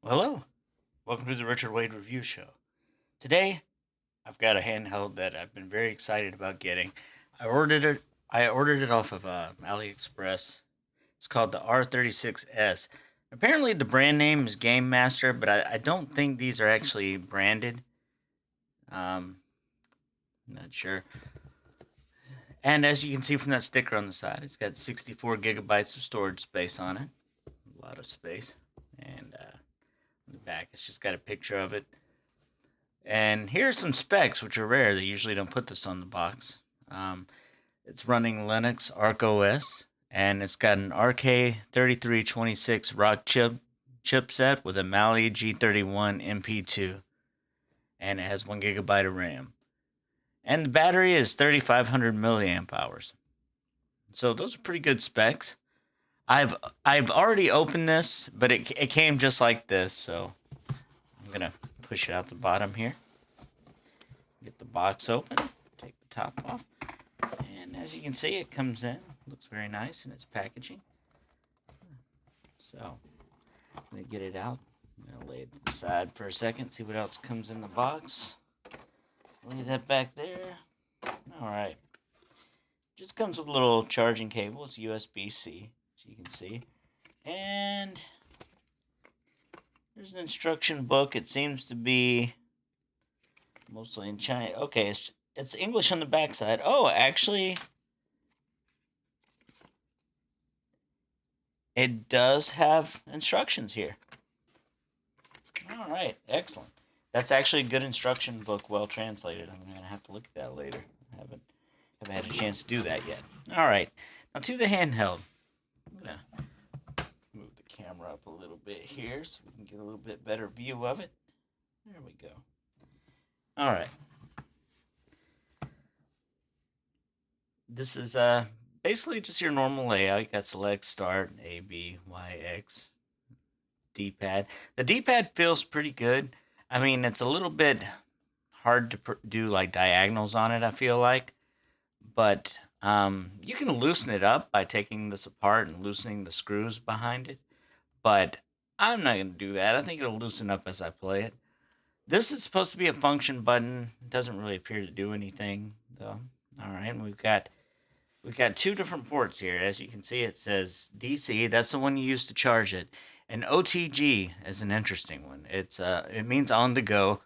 Hello, welcome to the Richard Wade Review Show. Today, I've got a handheld that I've been very excited about getting. I ordered it. I ordered it off of AliExpress. It's called the R36S. Apparently, the brand name is Game Master, but I don't think these are actually branded. Not sure. And as you can see from that sticker on the side, it's got 64 gigabytes of storage space on it. A lot of space. And on the back, it's just got a picture of it. And here are some specs, which are rare. They usually don't put this on the box. It's running Linux Ark OS, and it's got an RK3326 Rock chipset with a Mali G31 MP2, and it has 1 gigabyte of RAM. And the battery is 3,500 milliamp hours. So those are pretty good specs. I've already opened this, but it came just like this, so I'm gonna push it out the bottom here. Get the box open, take the top off, and as you can see, it comes in. Looks very nice in its packaging. So I'm gonna get it out. I'm gonna lay it to the side for a second, see what else comes in the box. Lay that back there. All right. Just comes with a little charging cable. It's USB-C, as you can see. And there's an instruction book. It seems to be mostly in Chinese. Okay, it's English on the backside. Oh, actually, it does have instructions here. All right, excellent. That's actually a good instruction book, well translated. I'm going to have to look at that later. I haven't had a chance to do that yet. All right, now to the handheld. I'm going to move the camera up a little bit here so we can get a little bit better view of it. There we go. All right. This is basically just your normal layout. You got select, start, A, B, Y, X, D-pad. The D-pad feels pretty good. I mean, it's a little bit hard to do like diagonals on it, I feel like. But you can loosen it up by taking this apart and loosening the screws behind it. But I'm not going to do that. I think it'll loosen up as I play it. This is supposed to be a function button. It doesn't really appear to do anything, though. All right, and we've got two different ports here. As you can see, it says DC. That's the one you use to charge it. And OTG is an interesting one. It means on the go,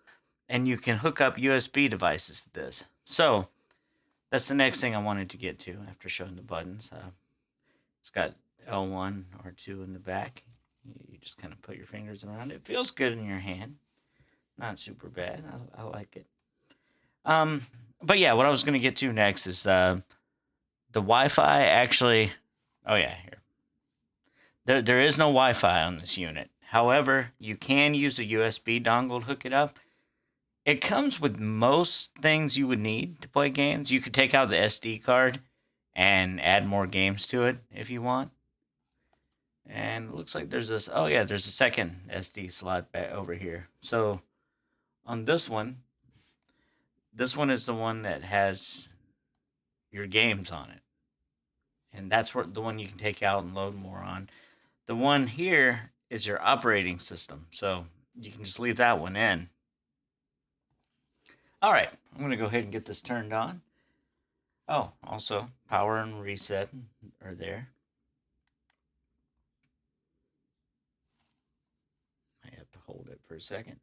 and you can hook up USB devices to this. So that's the next thing I wanted to get to after showing the buttons. It's got L1, R2 in the back. You just kind of put your fingers around it. It feels good in your hand. Not super bad. I like it. But yeah, what I was going to get to next is the Wi-Fi. Actually, oh yeah, here. There is no Wi-Fi on this unit. However, you can use a USB dongle to hook it up. It comes with most things you would need to play games. You could take out the SD card and add more games to it if you want. And it looks like there's this. Oh yeah, there's a second SD slot back over here. So on this one is the one that has your games on it. And that's the one you can take out and load more on. The one here is your operating system. So you can just leave that one in. All right, I'm going to go ahead and get this turned on. Oh, also, power and reset are there. I have to hold it for a second.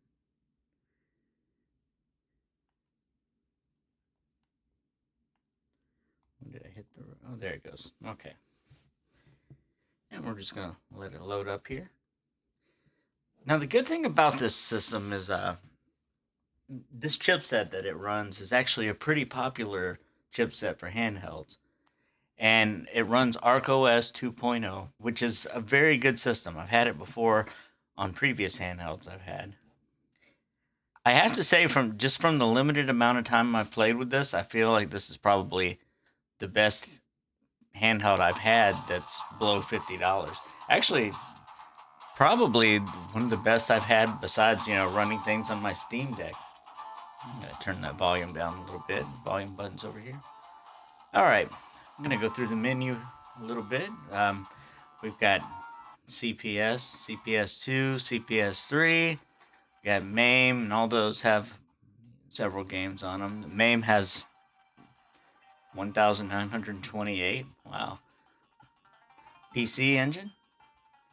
When did I hit the... Oh, there it goes. Okay. And we're just going to let it load up here. Now, the good thing about this system is this chipset that it runs is actually a pretty popular chipset for handhelds. And it runs Ark OS 2.0, which is a very good system. I've had it before on previous handhelds I've had. I have to say, from the limited amount of time I've played with this, I feel like this is probably the best handheld I've had that's below $50. Actually, probably one of the best I've had besides, running things on my Steam Deck. I'm going to turn that volume down a little bit. Volume button's over here. All right. I'm going to go through the menu a little bit. We've got CPS, CPS2, CPS3. We got MAME, and all those have several games on them. The MAME has 1,928. Wow. PC Engine.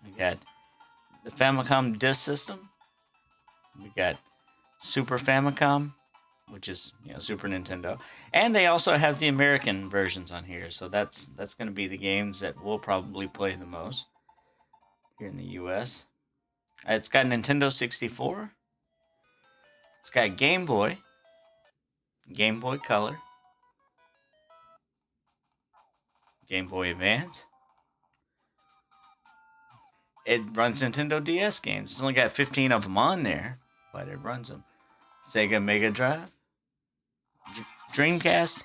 We got the Famicom Disk System. We got Super Famicom, which is Super Nintendo, and they also have the American versions on here. So that's going to be the games that we'll probably play the most here in the U.S. It's got Nintendo 64. It's got Game Boy, Game Boy Color, Game Boy Advance. It runs Nintendo DS games. It's only got 15 of them on there, but it runs them. Sega Mega Drive, Dreamcast.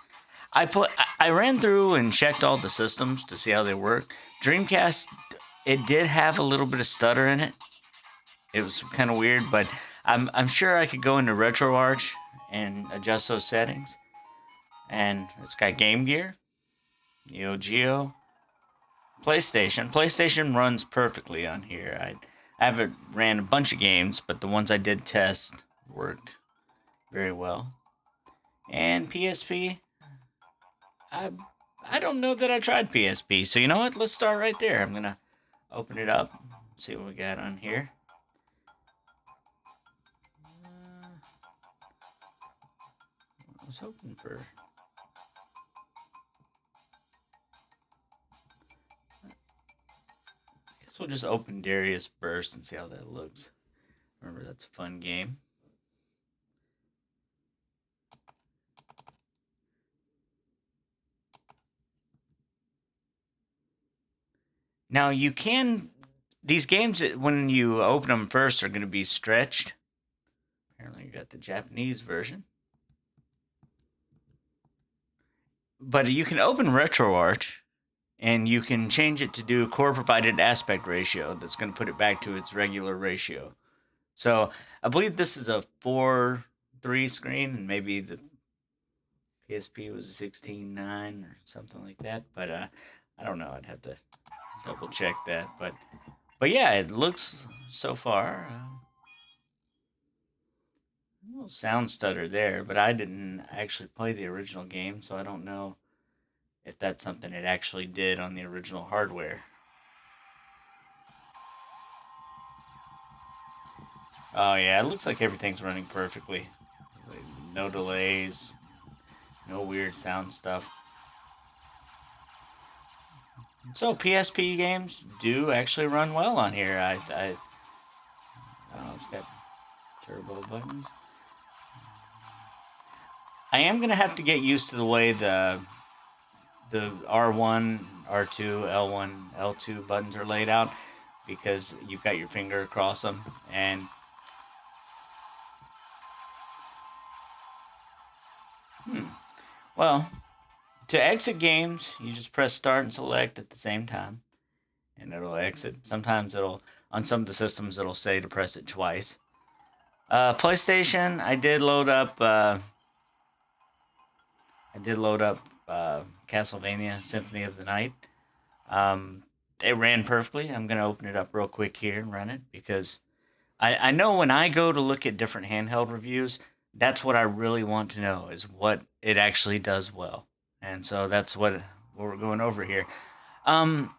I ran through and checked all the systems to see how they work. Dreamcast, it did have a little bit of stutter in it. It was kind of weird, but I'm sure I could go into RetroArch and adjust those settings. And it's got Game Gear, Neo Geo, PlayStation. PlayStation runs perfectly on here. I haven't ran a bunch of games, but the ones I did test worked very well. And PSP, I don't know that I tried PSP. So you know what? Let's start right there. I'm gonna open it up, see what we got on here. I was hoping for. I guess we'll just open Darius Burst and see how that looks. Remember, that's a fun game. Now you can. These games, when you open them first, are going to be stretched. Apparently, you got the Japanese version. But you can open RetroArch, and you can change it to do core provided aspect ratio. That's going to put it back to its regular ratio. So I believe this is a 4:3 screen, and maybe the PSP was a 16:9 or something like that. But I don't know. I'd have to double check that. But yeah, it looks so far. A little sound stutter there, but I didn't actually play the original game, so I don't know if that's something it actually did on the original hardware. Oh yeah, it looks like everything's running perfectly. No delays, no weird sound stuff. So PSP games do actually run well on here. Oh, it's got turbo buttons. I am gonna have to get used to the way the R1, R2, L1, L2 buttons are laid out, because you've got your finger across them, and well, to exit games, you just press start and select at the same time, and it'll exit. Sometimes on some of the systems, it'll say to press it twice. PlayStation, I did load up Castlevania Symphony of the Night. It ran perfectly. I'm gonna open it up real quick here and run it, because I know when I go to look at different handheld reviews, that's what I really want to know, is what it actually does well. And so that's what we're going over here. I'm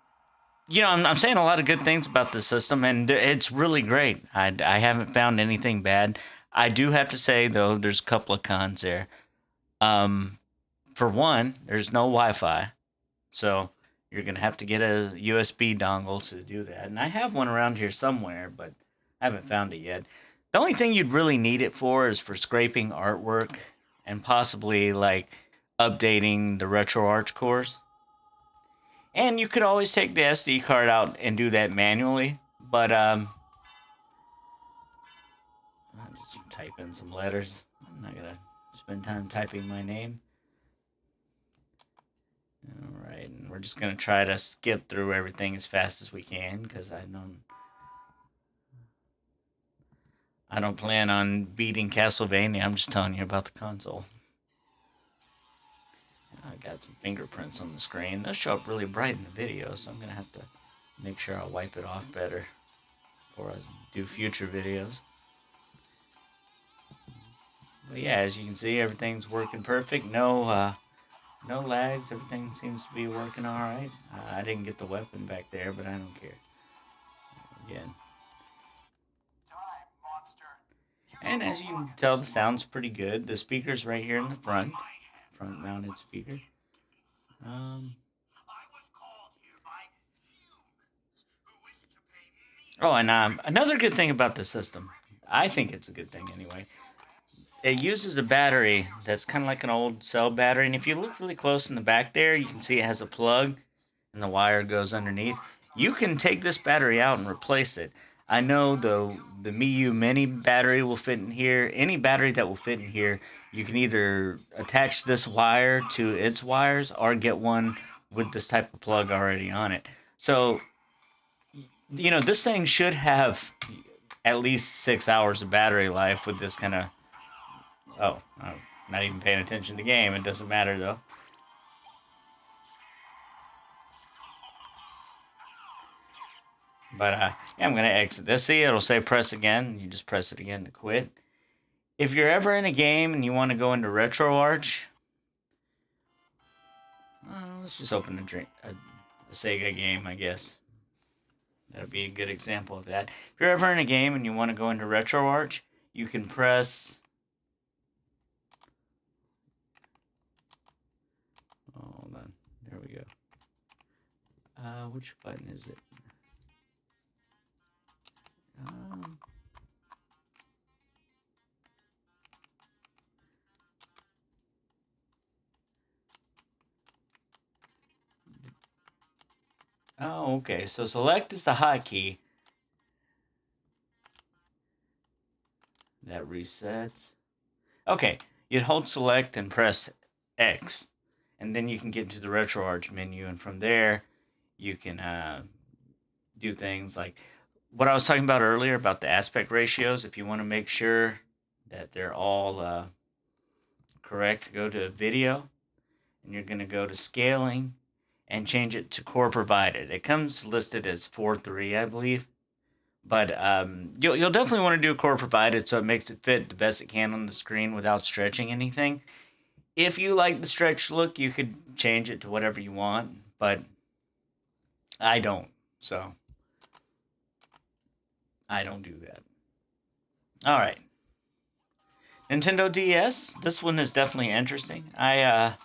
saying a lot of good things about the system, and it's really great. I haven't found anything bad. I do have to say, though, there's a couple of cons there. For one, there's no Wi-Fi, so you're going to have to get a USB dongle to do that. And I have one around here somewhere, but I haven't found it yet. The only thing you'd really need it for is for scraping artwork and possibly like updating the RetroArch cores. And you could always take the SD card out and do that manually, but I'll just type in some letters. I'm not gonna spend time typing my name. All right, and we're just gonna try to skip through everything as fast as we can, because I don't plan on beating Castlevania. I'm just telling you about the console. I got some fingerprints on the screen. Those show up really bright in the video, so I'm gonna have to Make sure I wipe it off better before I do future videos. But yeah, as you can see, everything's working perfect. No lags. Everything seems to be working all right. I didn't get the weapon back there, but I don't care. Again. And as you can tell, the sound's pretty good. The speaker's right here in the front mounted speaker. Oh, and another good thing about the system, I think it's a good thing anyway. It uses a battery that's kind of like an old cell battery, and if you look really close in the back there, you can see it has a plug, and the wire goes underneath. You can take this battery out and replace it. I know the Miu Mini battery will fit in here. Any battery that will fit in here, you can either attach this wire to its wires or get one with this type of plug already on it. So, this thing should have at least 6 hours of battery life with this kind of. Oh, I'm not even paying attention to the game. It doesn't matter though. But yeah, I'm gonna exit this. See, it'll say press again. You just press it again to quit. If you're ever in a game and you want to go into RetroArch, let's just open a Sega game, I guess. That'll be a good example of that. If you're ever in a game and you want to go into RetroArch, you can press. Oh, hold on. There we go. Which button is it? Oh, okay. So select is the hotkey. That resets. Okay, you'd hold select and press X, and then you can get to the RetroArch menu, and from there, you can do things like what I was talking about earlier about the aspect ratios. If you want to make sure that they're all correct, go to video, and you're going to go to scaling and change it to core provided. It comes listed as 4:3, I believe. But you'll definitely want to do core provided so it makes it fit the best it can on the screen without stretching anything. If you like the stretch look, you could change it to whatever you want, but I don't. So I don't do that. All right. Nintendo DS. This one is definitely interesting. I've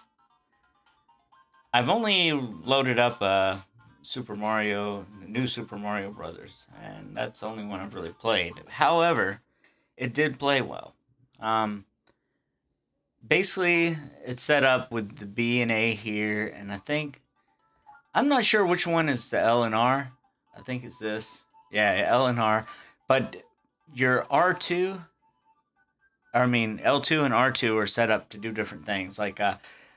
only loaded up New Super Mario Brothers, and that's the only one I've really played. However, it did play well. Basically, it's set up with the B and A here, and I'm not sure which one is the L and R. I think it's this. Yeah, L and R. But your L2 and R2 are set up to do different things. Like,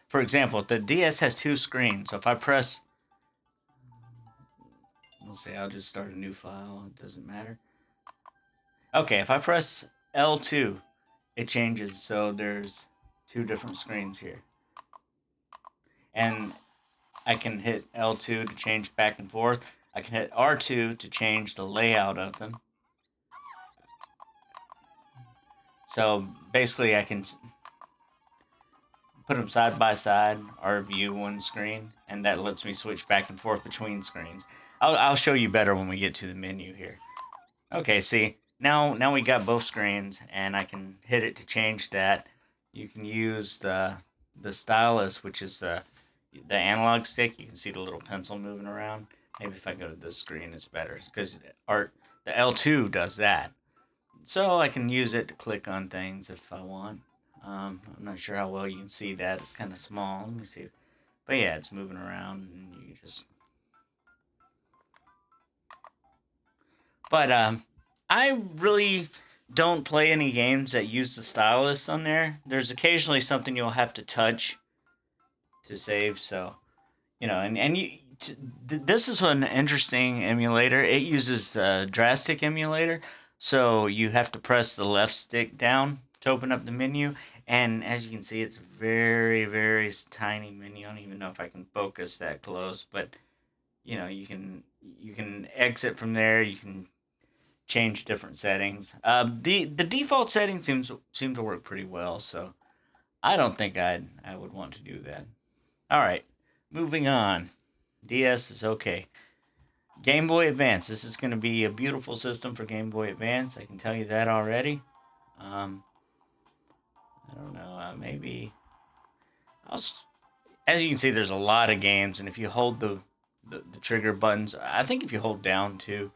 for example, the DS has two screens. So if I press, let's see, I'll just start a new file. It doesn't matter. Okay, if I press L2, it changes. So there's two different screens here. And I can hit L2 to change back and forth. I can hit R2 to change the layout of them. So basically, I can put them side by side or view one screen, and that lets me switch back and forth between screens. I'll show you better when we get to the menu here. Okay, see, now we got both screens, and I can hit it to change that. You can use the stylus, which is the analog stick. You can see the little pencil moving around. Maybe if I go to this screen, it's better because the L2 does that. So I can use it to click on things if I want. I'm not sure how well you can see that. It's kind of small. Let me see. But yeah, it's moving around, and you just. But I really don't play any games that use the stylus on there. There's occasionally something you'll have to touch to save. So, this is an interesting emulator. It uses drastic emulator, so you have to press the left stick down to open up the menu. And as you can see, it's a very, very tiny menu. I don't even know if I can focus that close, but you can exit from there. You can change different settings. The default settings seem to work pretty well, so I don't think I would want to do that. All right, moving on. DS is okay. Game Boy Advance. This is going to be a beautiful system for Game Boy Advance. I can tell you that already. Um, I don't know. Maybe as you can see, there's a lot of games, and if you hold the trigger buttons, I think if you hold down too,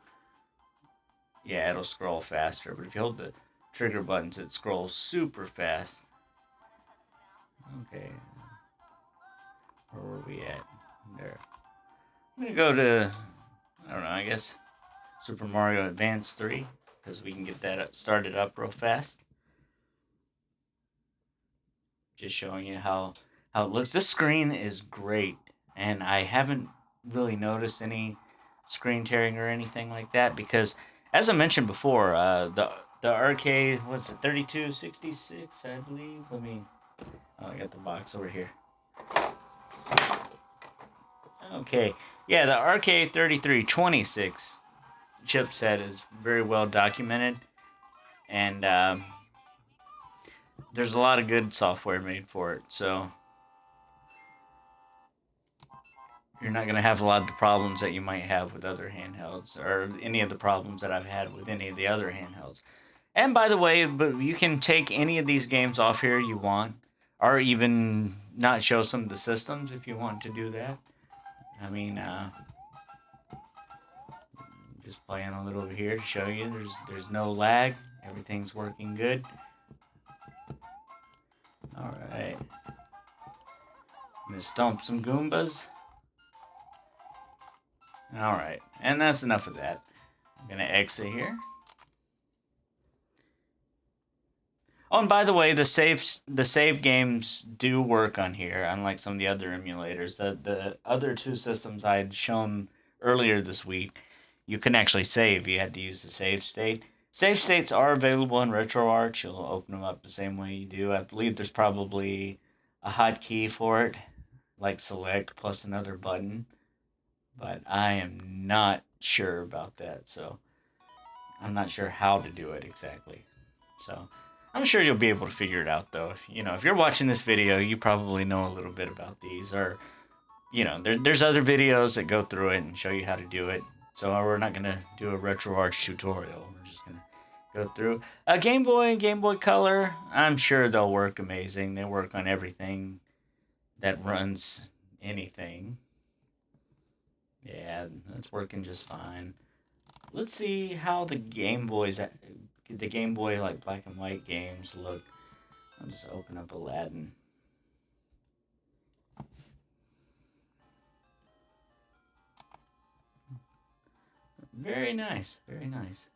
yeah, it'll scroll faster. But if you hold the trigger buttons, it scrolls super fast. Okay, where were we at? There. I'm gonna go to, I don't know, I guess Super Mario Advance 3, because we can get that started up real fast. Just showing you how it looks. This screen is great, and I haven't really noticed any screen tearing or anything like that because, as I mentioned before, the arcade, what's it, 3266, I believe. I got the box over here. Okay, yeah, the arcade 3326 chipset is very well documented, and there's a lot of good software made for it, so you're not going to have a lot of the problems that you might have with other handhelds, or any of the problems that I've had with any of the other handhelds. And by the way, but you can take any of these games off here you want, or even not show some of the systems if you want to do that. I mean, just playing a little over here to show you there's no lag, everything's working good. All right, I'm gonna stomp some Goombas. All right, and that's enough of that. I'm gonna exit here. Oh, and by the way, the save games do work on here, unlike some of the other emulators. The other two systems I had shown earlier this week, you can actually save. You had to use the save state. Save states are available in RetroArch. You'll open them up the same way you do. I believe there's probably a hotkey for it, like select plus another button, but I am not sure about that. So I'm not sure how to do it exactly. So I'm sure you'll be able to figure it out, though. If you're watching this video, you probably know a little bit about these, or there's other videos that go through it and show you how to do it. So we're not gonna do a RetroArch tutorial. We're just gonna go through a Game Boy and Game Boy Color. I'm sure they'll work amazing. They work on everything that runs anything. Yeah, that's working just fine. Let's see how the Game Boy like black and white games look. I'll just open up Aladdin. Very nice, very nice.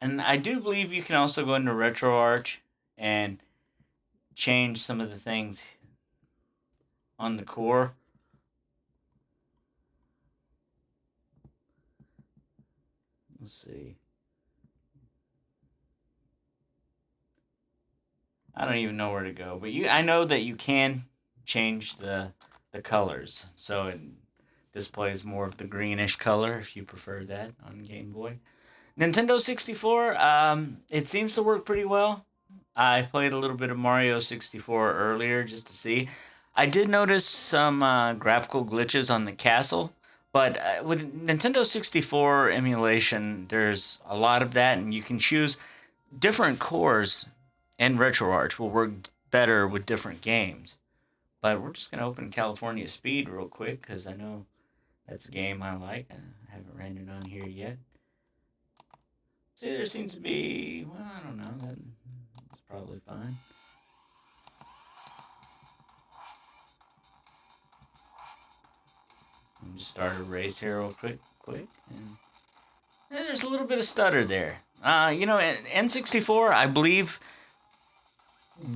And I do believe you can also go into RetroArch and change some of the things on the core. Let's see. I don't even know where to go, but I know that you can change the colors, so it displays more of the greenish color if you prefer that on Game Boy. Nintendo 64, it seems to work pretty well. I played a little bit of Mario 64 earlier just to see. I did notice some graphical glitches on the castle, but with Nintendo 64 emulation, there's a lot of that, and you can choose different cores, and RetroArch will work better with different games. But we're just going to open California Speed real quick, because I know that's a game I like. I haven't ran it on here yet. See, there seems to be, well, I don't know, that's probably fine. I'll just start a race here real quick. And there's a little bit of stutter there. N64, I believe,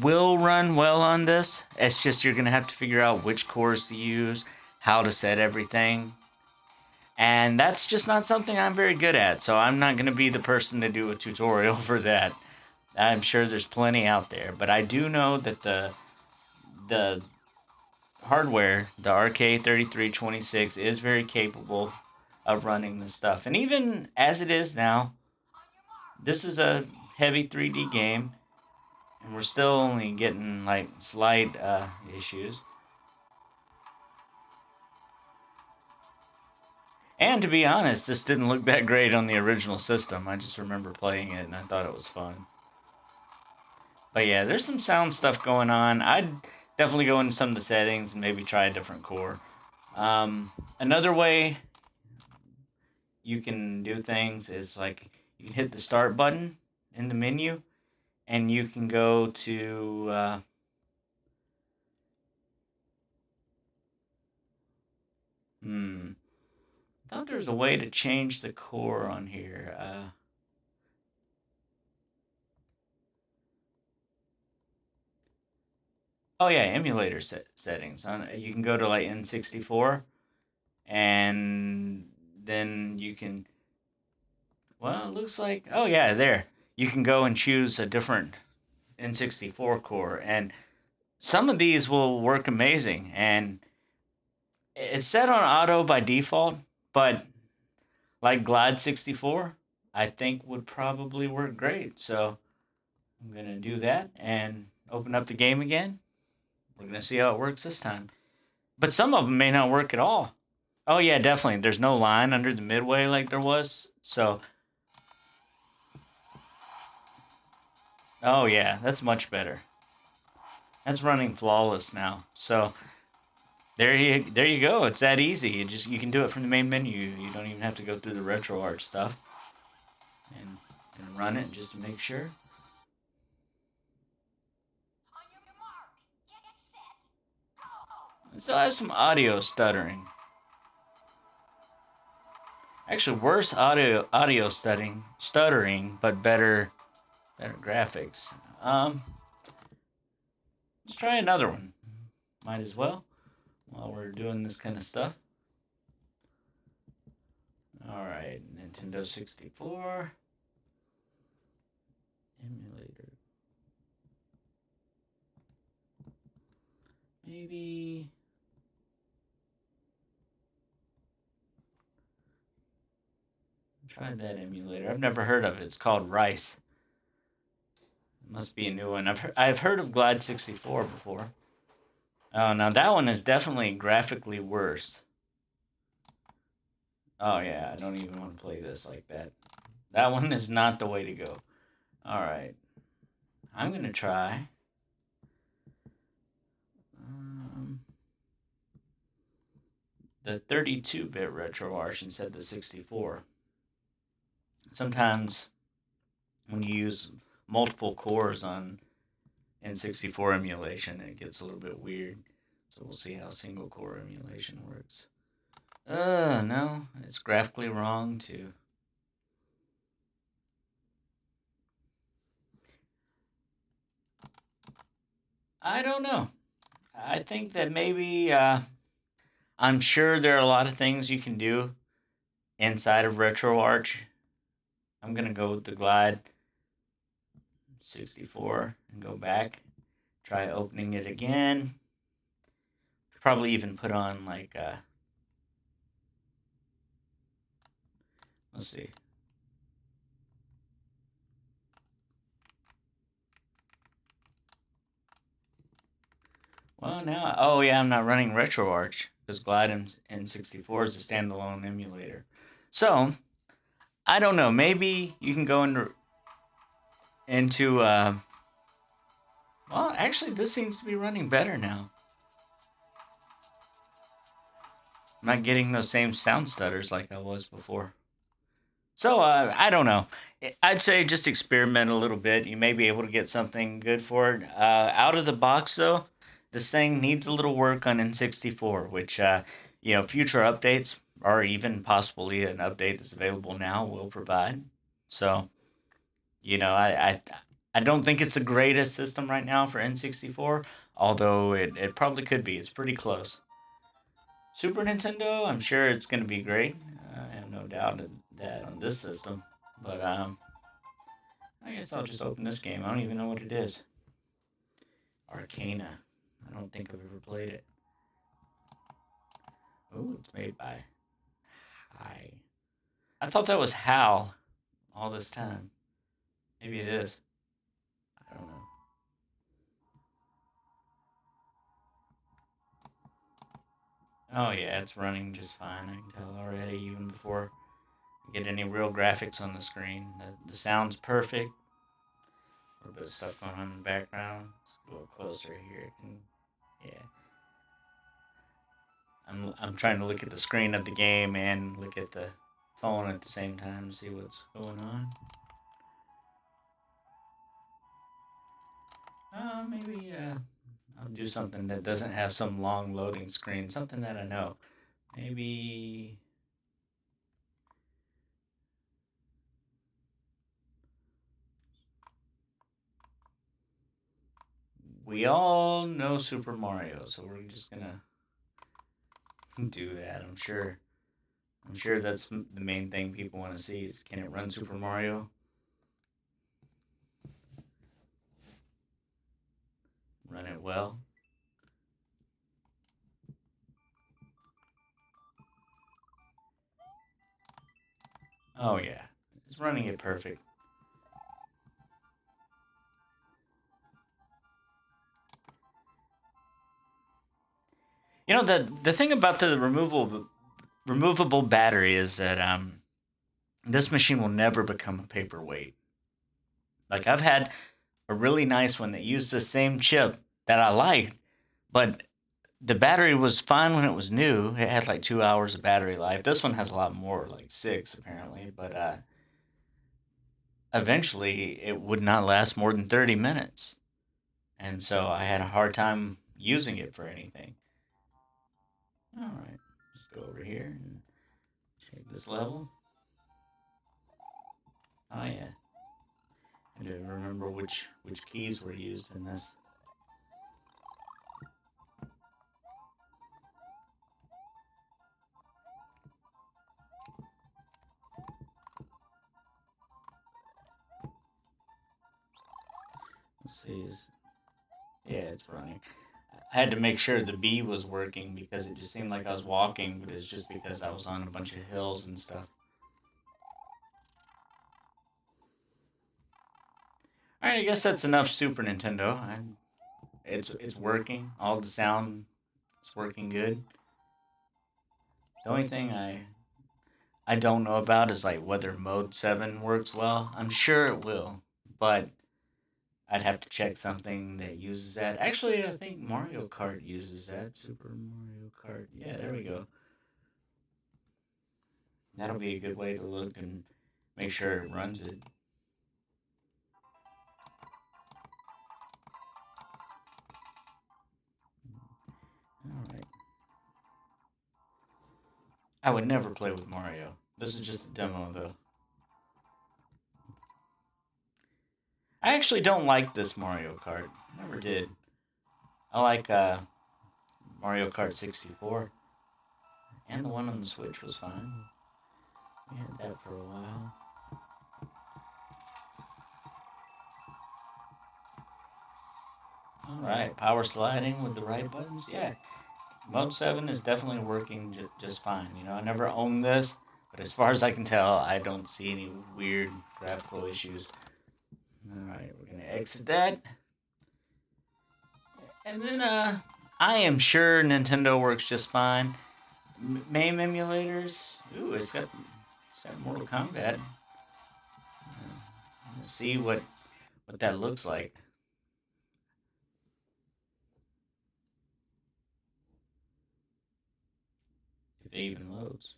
will run well on this. It's just you're going to have to figure out which cores to use, how to set everything. And that's just not something I'm very good at, so I'm not going to be the person to do a tutorial for that. I'm sure there's plenty out there, but I do know that the hardware, the RK3326 is very capable of running this stuff. And even as it is now, this is a heavy 3D game, and we're still only getting like slight issues. And to be honest, this didn't look that great on the original system. I just remember playing it and I thought it was fun. But yeah, there's some sound stuff going on. I'd definitely go into some of the settings and maybe try a different core. Another way you can do things is like you can hit the start button in the menu and you can go to I thought there was a way to change the core on here. Oh yeah, emulator settings. You can go to like N64, and then you can. Well, it looks like. Oh yeah, there. You can go and choose a different N64 core, and some of these will work amazing. And it's set on auto by default, but like Glide 64, I think would probably work great. So I'm gonna do that and open up the game again. We're gonna see how it works this time. But some of them may not work at all. Oh yeah, definitely. There's no line under the midway like there was. So, oh yeah, that's much better. That's running flawless now. So there you go. It's that easy. You can do it from the main menu. You don't even have to go through the RetroArch stuff. And run it just to make sure. It still has some audio stuttering. Actually, worse audio stuttering, but better graphics. Let's try another one. Might as well while we're doing this kind of stuff. All right, Nintendo 64 emulator. Maybe try that emulator. I've never heard of it. It's called Rice. It must be a new one. I've heard of Glide 64 before. Oh, now that one is definitely graphically worse. Oh yeah, I don't even want to play this like that. That one is not the way to go. All right, I'm gonna try. The 32-bit RetroArch instead of the 64. Sometimes when you use multiple cores on N64 emulation, it gets a little bit weird. So we'll see how single core emulation works. No, it's graphically wrong too. I don't know. I think that maybe I'm sure there are a lot of things you can do inside of RetroArch. I'm gonna go with the Glide 64 and go back. Try opening it again. Probably even put on like let's see. Well, now, oh yeah, I'm not running RetroArch because Glide N64 is a standalone emulator. So, I don't know. Maybe you can go into well, actually, this seems to be running better now. I'm not getting those same sound stutters like I was before. So, I don't know. I'd say just experiment a little bit. You may be able to get something good for it. Out of the box, though, this thing needs a little work on N64, which, future updates or even possibly an update that's available now will provide. So, I don't think it's the greatest system right now for N64, although it probably could be. It's pretty close. Super Nintendo, I'm sure it's going to be great. I have no doubt of that on this system. But I guess I'll just open this game. I don't even know what it is. Arcana. I don't think I've ever played it. Oh, it's made by Hi. I thought that was Hal all this time. Maybe it is. I don't know. Oh yeah, it's running just fine. I can tell already, even before I get any real graphics on the screen. The sound's perfect. A little bit of stuff going on in the background. Let's go a little closer here. Yeah. I'm trying to look at the screen of the game and look at the phone at the same time to see what's going on. Maybe I'll do something that doesn't have some long loading screen. Something that I know. Maybe we all know Super Mario, so we're just gonna do that. I'm sure. I'm sure that's the main thing people want to see is can it run Super Mario? Run it well. Oh yeah, it's running it perfect. You know the thing about the removable battery is that this machine will never become a paperweight. Like I've had a really nice one that used the same chip that I liked, but the battery was fine when it was new. It had like 2 hours of battery life. This one has a lot more, like six apparently, but eventually it would not last more than 30 minutes. And so I had a hard time using it for anything. All right, let's go over here and check this level. Oh yeah, I do remember which keys were used in this. Let's see, yeah, it's running. I had to make sure the B was working because it just seemed like I was walking, but it's just because I was on a bunch of hills and stuff. All right, I guess that's enough Super Nintendo. It's working. All the sound is working good. The only thing I don't know about is like whether Mode 7 works well. I'm sure it will, but I'd have to check something that uses that. Actually, I think Mario Kart uses that. Super Mario Kart. Yeah, there we go. That'll be a good way to look and make sure it runs it. All right. I would never play with Mario. This is just a demo, though. I actually don't like this Mario Kart. Never did. I like Mario Kart 64, and the one on the Switch was fine. We had that for a while. All right, power sliding with the right buttons. Yeah, Mode 7 is definitely working just fine. You know, I never owned this, but as far as I can tell, I don't see any weird graphical issues. All right, we're gonna exit that, and then I am sure Nintendo works just fine. MAME emulators. Ooh, it's got Mortal Kombat. Let's see what that looks like. If it even loads.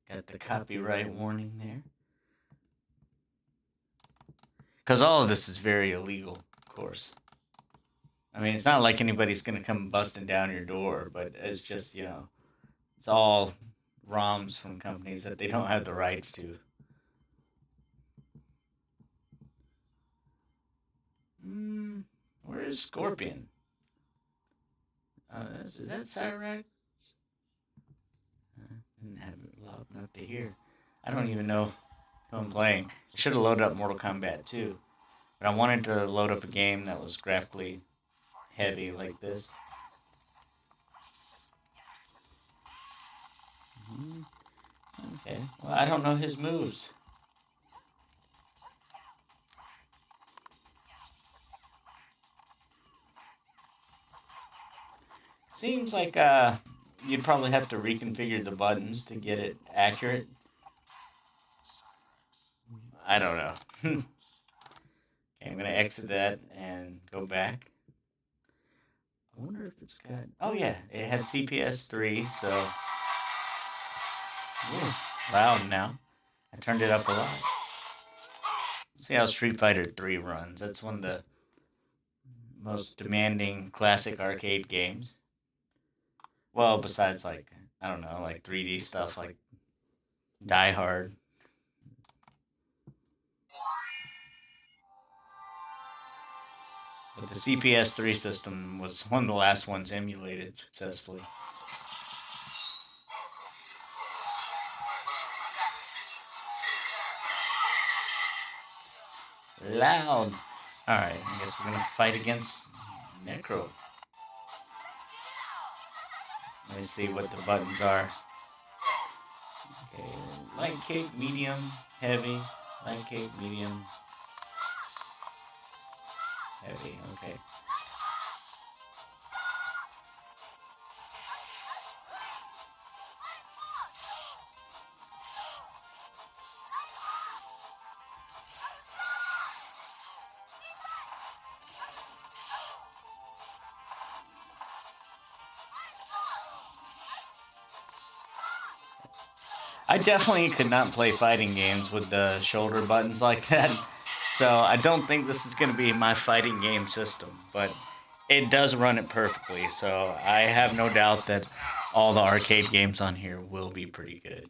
Got the copyright warning there. Because all of this is very illegal, of course. I mean, it's not like anybody's going to come busting down your door, but it's just, it's all ROMs from companies that they don't have the rights to. Where is Scorpion? Is that Cyrax? Didn't have it loud enough to hear. I don't even know who I'm playing. I should have loaded up Mortal Kombat 2, but I wanted to load up a game that was graphically heavy like this. Okay, well, I don't know his moves. Seems like you'd probably have to reconfigure the buttons to get it accurate. I don't know. Okay, I'm gonna exit that and go back. I wonder if it's got. Oh yeah, it had CPS 3, so ooh, loud now. I turned it up a lot. See how Street Fighter 3 runs. That's one of the most demanding classic arcade games. Well, besides like I don't know, like 3D stuff like Die Hard. But the CPS 3 system was one of the last ones emulated successfully. Loud. Alright, I guess we're gonna fight against Necro. Let me see what the buttons are. Okay, light kick, medium, heavy. Light kick, medium, heavy. Okay. I definitely could not play fighting games with the shoulder buttons like that. So I don't think this is going to be my fighting game system, but it does run it perfectly. So I have no doubt that all the arcade games on here will be pretty good.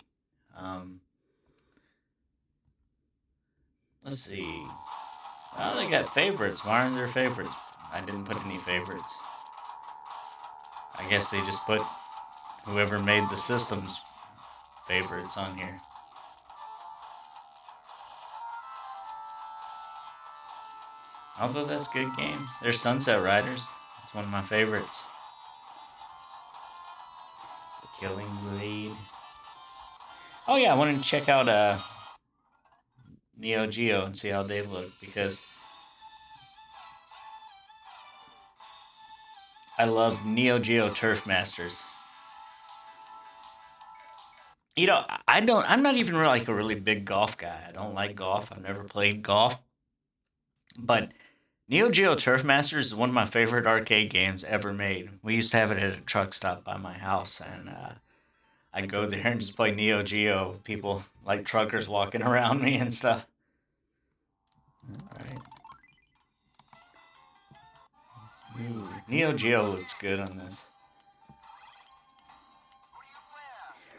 Let's see. Oh, they got favorites. Why aren't there favorites? I didn't put any favorites. I guess they just put whoever made the system's favorites on here. Although that's good games. There's Sunset Riders. It's one of my favorites. The Killing Blade. Oh yeah, I wanted to check out Neo Geo and see how they look because I love Neo Geo Turf Masters. You know, I'm not even really like a really big golf guy. I don't like golf. I've never played golf. But Neo Geo Turf Masters is one of my favorite arcade games ever made. We used to have it at a truck stop by my house, and I'd go there and just play Neo Geo. People like truckers walking around me and stuff. All right. Ooh, Neo Geo looks good on this.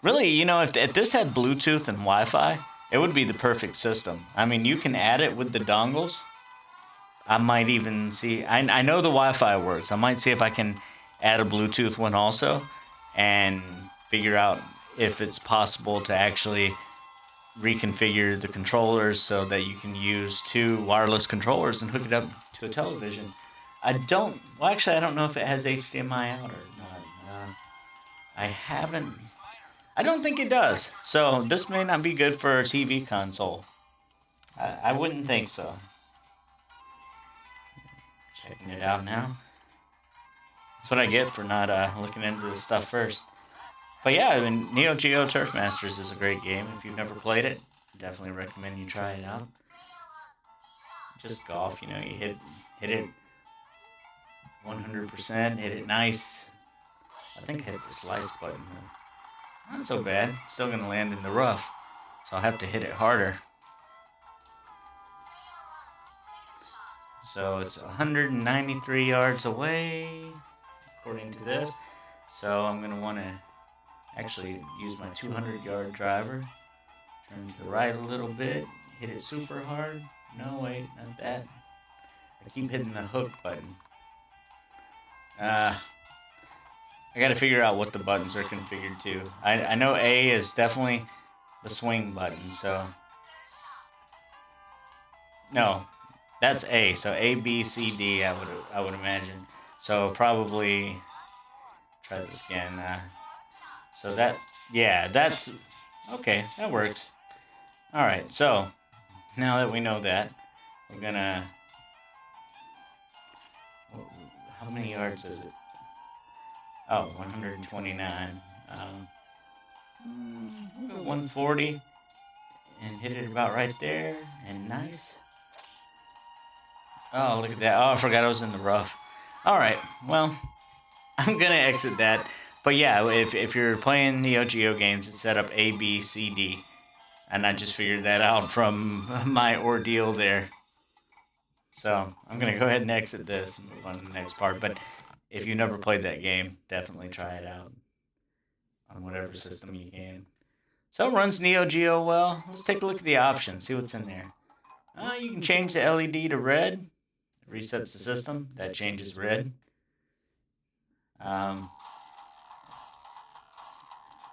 Really, you know, if this had Bluetooth and Wi-Fi, it would be the perfect system. I mean, you can add it with the dongles. I might even see. I know the Wi-Fi works. I might see if I can add a Bluetooth one also, and figure out if it's possible to actually reconfigure the controllers so that you can use two wireless controllers and hook it up to a television. I don't. Well, actually, I don't know if it has HDMI out or not. I haven't. I don't think it does. So this may not be good for a TV console. I wouldn't think so. Checking it out now. That's what I get for not looking into this stuff first. But yeah, I mean, Neo Geo Turf Masters is a great game. If you've never played it, I definitely recommend you try it out. Just golf, you know, you hit it 100%, hit it nice. I think I hit the slice button. Not so bad. Still gonna land in the rough, so I'll have to hit it harder. So it's 193 yards away, according to this. So I'm gonna want to actually use my 200-yard driver. Turn to the right a little bit. Hit it super hard. No, wait, not that. I keep hitting the hook button. I gotta figure out what the buttons are configured to. I know A is definitely the swing button, so No, that's A. So A, B, C, D. I would imagine. So probably try this again. So that, yeah, that's okay. That works. All right. So now that we know that, we're gonna. How many yards is it? Oh, 129. 140, and hit it about right there, and nice. Oh, look at that. Oh, I forgot I was in the rough. All right. Well, I'm gonna exit that. But yeah, if you're playing Neo Geo games, it's set up A, B, C, D, and I just figured that out from my ordeal there. So I'm gonna go ahead and exit this and move on to the next part. But if you never played that game, definitely try it out on whatever system you can. So it runs Neo Geo well. Let's take a look at the options, see what's in there. You can change the LED to red. It resets the system. That changes red.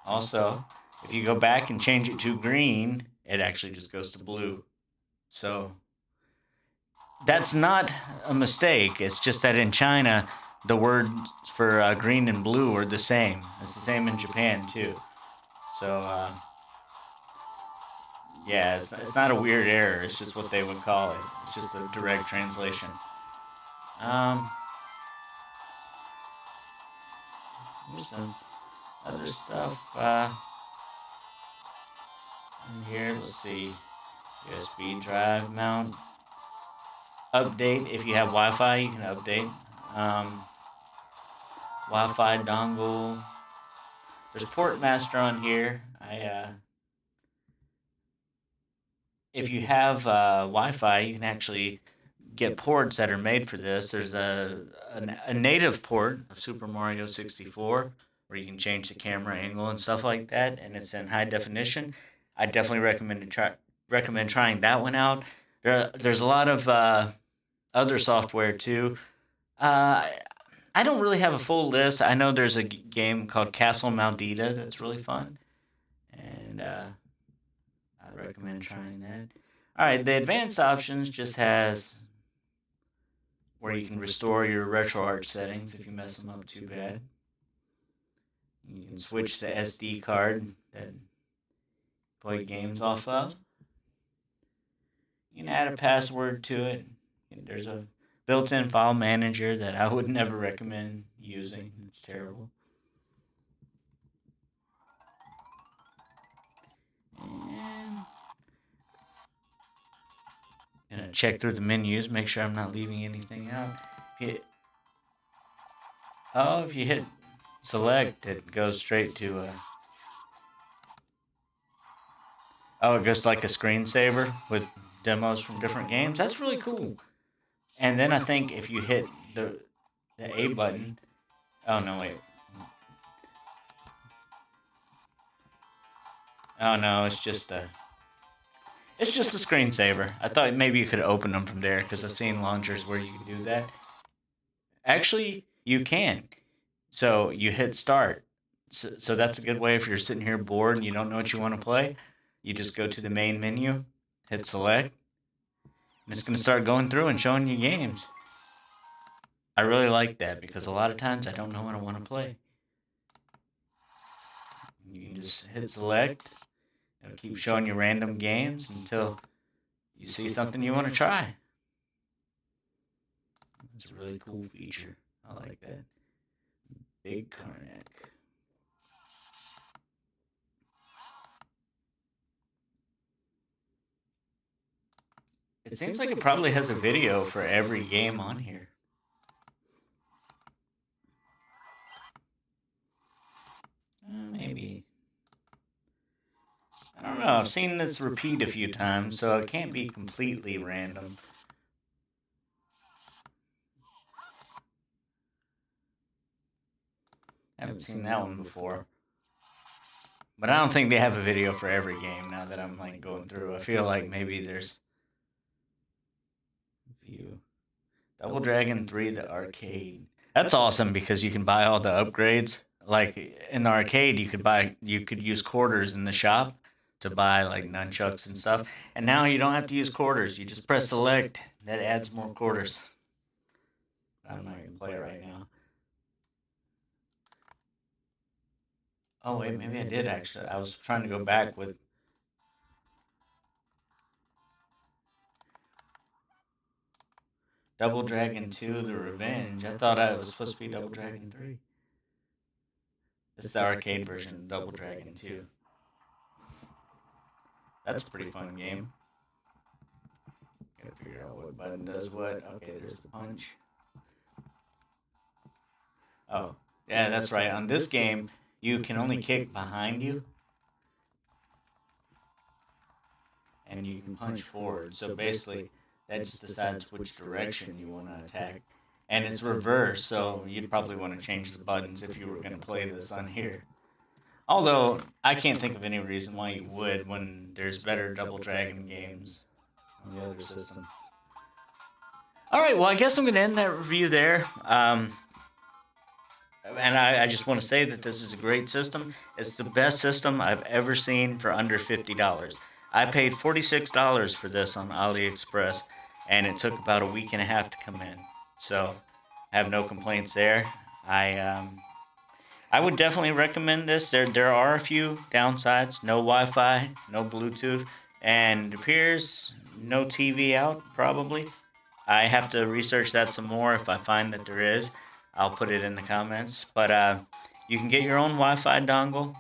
Also, if you go back and change it to green, it actually just goes to blue. So that's not a mistake. It's just that in China, the words for green and blue are the same. It's the same in Japan too. So yeah, it's not a weird error. It's just what they would call it. It's just a direct translation. There's some other stuff in here. Let's see. USB drive mount. Update. If you have Wi-Fi, you can update. Wi-Fi dongle. There's port master on here. If you have Wi-Fi, you can actually get ports that are made for this. There's a native port of Super Mario 64 where you can change the camera angle and stuff like that, and it's in high definition. I definitely recommend trying that one out. There's a lot of other software too. I don't really have a full list. I know there's a game called Castle Maldita that's really fun, and I'd recommend trying that. All right, the advanced options just has where you can restore your RetroArch settings if you mess them up too bad. You can switch the SD card that you play games off of. You can add a password to it. There's a built-in file manager that I would never recommend using. It's terrible. And gonna check through the menus, make sure I'm not leaving anything out. If you hit select, it goes straight to it goes like a screensaver with demos from different games. That's really cool. And then I think if you hit the A button, oh no, wait. Oh no, it's just a screensaver. I thought maybe you could open them from there because I've seen launchers where you can do that. Actually, you can. So you hit start. So that's a good way if you're sitting here bored and you don't know what you want to play. You just go to the main menu, hit select, and it's going to start going through and showing you games. I really like that because a lot of times I don't know what I want to play. You can just hit select. It'll keep showing you random games until you see something you want to try. It's a really cool feature. I like that. Big Karnak. It seems like it probably has a video for every game on here. Maybe. I don't know. I've seen this repeat a few times, so it can't be completely random. I haven't seen that one before. But I don't think they have a video for every game now that I'm like going through. I feel like maybe there's a few. Double Dragon 3, the arcade. That's awesome because you can buy all the upgrades. Like in the arcade, you could use quarters in the shop. to buy like nunchucks and stuff. And now you don't have to use quarters. You just press select. That adds more quarters. I'm not gonna play it right now. Oh wait, maybe I did actually. I was trying to go back with Double Dragon 2: The Revenge. I thought it was supposed to be Double Dragon 3. It's the arcade version of Double Dragon 2. That's a pretty fun game. Gotta figure out what button does what. Okay, there's the punch. Oh, yeah, that's right. On this game, you can only kick behind you, and you can punch forward. So basically, that just decides which direction you want to attack. And it's reverse, so you'd probably want to change the buttons if you were going to play this on here. Although, I can't think of any reason why you would when there's better Double Dragon games on the other system. Alright, well, I guess I'm going to end that review there. And I just want to say that this is a great system. It's the best system I've ever seen for under $50. I paid $46 for this on AliExpress, and it took about a week and a half to come in. So, I have no complaints there. I would definitely recommend this. There are a few downsides. No Wi-Fi, no Bluetooth, and it appears no TV out, probably. I have to research that some more. If I find that there is, I'll put it in the comments. But you can get your own Wi-Fi dongle.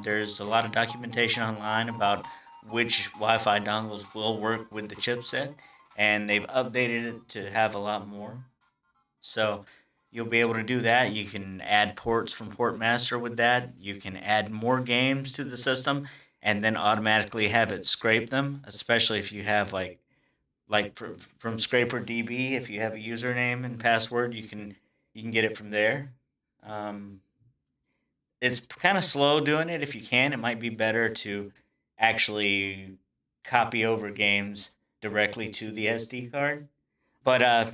There's a lot of documentation online about which Wi-Fi dongles will work with the chipset, and they've updated it to have a lot more. So you'll be able to do that. You can add ports from Portmaster with that. You can add more games to the system and then automatically have it scrape them, especially if you have from Scraper DB. If you have a username and password, you can get it from there. Um, it's kind of slow doing it. If you can, it might be better to actually copy over games directly to the SD card. But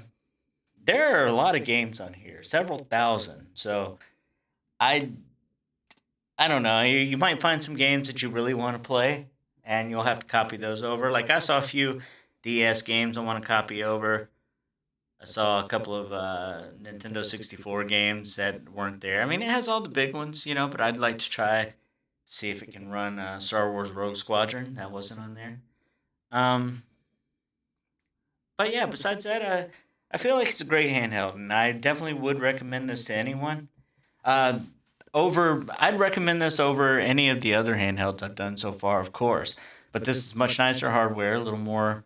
there are a lot of games on here, several thousand. So I I don't know. You might find some games that you really want to play, and you'll have to copy those over. Like I saw a few DS games I want to copy over. I saw a couple of Nintendo 64 games that weren't there. I mean, it has all the big ones, but I'd like to try see if it can run Star Wars Rogue Squadron. That wasn't on there. Um, but yeah, besides that, I feel like it's a great handheld, and I definitely would recommend this to anyone. Uh, I'd recommend this over any of the other handhelds I've done so far, of course. But this is much nicer hardware, a little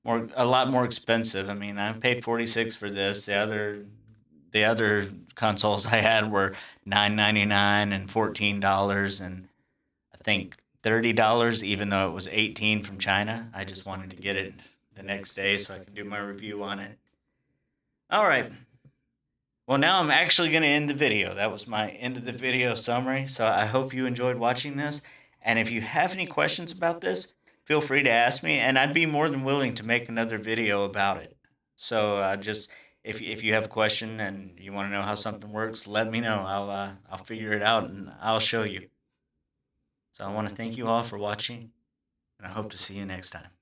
a lot more expensive. I mean, I paid 46 for this. The other consoles I had were $9.99 and $14, and I think $30, even though it was 18 from China. I just wanted to get it the next day so I could do my review on it. All right. Well, now I'm actually going to end the video. That was my end of the video summary. So I hope you enjoyed watching this. And if you have any questions about this, feel free to ask me, and I'd be more than willing to make another video about it. So just if you have a question and you want to know how something works, let me know. I'll figure it out and I'll show you. So I want to thank you all for watching, and I hope to see you next time.